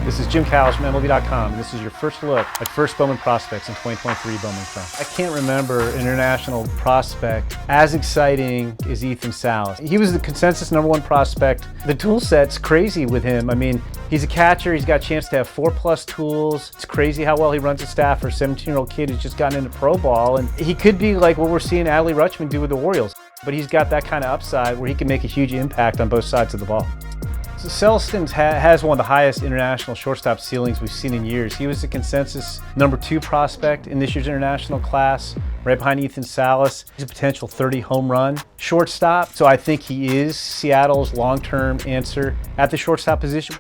This is Jim Callis from MLB.com, and this is your first look at first Bowman prospects in 2023 Bowman Chrome. I can't remember an international prospect as exciting as Ethan Salas. He was the consensus #1 prospect. The tool set's crazy with him. I mean, he's a catcher. He's got a chance to have 4+ tools. It's crazy how well he runs his staff for a 17-year-old kid who's just gotten into pro ball. And he could be like what we're seeing Adley Rutschman do with the Orioles. But he's got that kind of upside where he can make a huge impact on both sides of the ball. So CELESTEN has one of the highest international shortstop ceilings we've seen in years. He was the consensus #2 prospect in this year's international class, right behind Ethan Salas. He's a potential 30 home run shortstop. So I think he is Seattle's long-term answer at the shortstop position.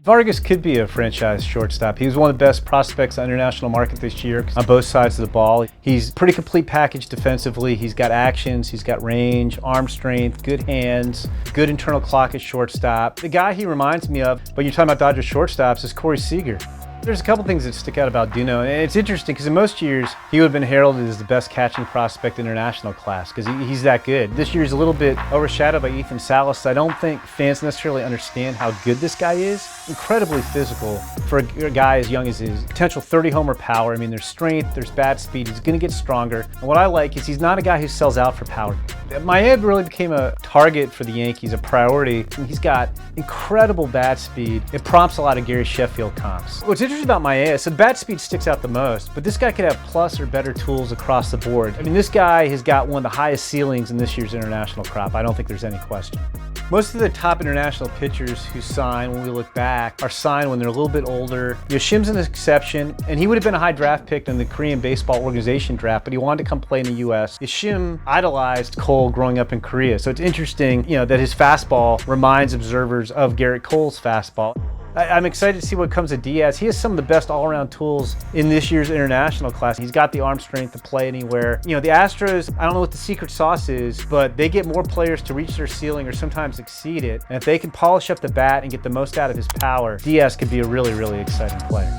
Vargas could be a franchise shortstop. He was one of the best prospects on the international market this year on both sides of the ball. He's pretty complete package defensively. He's got actions, he's got range, arm strength, good hands, good internal clock at shortstop. The guy he reminds me of, but you're talking about Dodgers shortstops, is Corey Seager. There's a couple things that stick out about Duno, and it's interesting because in most years he would have been heralded as the best catching prospect in international class because he's that good. This year he's a little bit overshadowed by Ethan Salas. I don't think fans necessarily understand how good this guy is. Incredibly physical for a guy as young as his. Potential 30 homer power. I mean, there's strength, there's bat speed. He's going to get stronger. And what I like is he's not a guy who sells out for power. Maeda really became a target for the Yankees, a priority. He's got incredible bat speed. It prompts a lot of Gary Sheffield comps. What's interesting about Maeda, so bat speed sticks out the most, but this guy could have plus or better tools across the board. I mean, this guy has got one of the highest ceilings in this year's international crop. I don't think there's any question. Most of the top international pitchers who sign, when we look back, are signed when they're a little bit older. Yoshim's an exception, and he would have been a high draft pick in the Korean Baseball Organization draft, but he wanted to come play in the US. Yoshim idolized Cole growing up in Korea, so it's interesting, that his fastball reminds observers of Garrett Cole's fastball. I'm excited to see what comes of Diaz. He has some of the best all-around tools in this year's international class. He's got the arm strength to play anywhere. The Astros, I don't know what the secret sauce is, but they get more players to reach their ceiling or sometimes exceed it. And if they can polish up the bat and get the most out of his power, Diaz could be a really, really exciting player.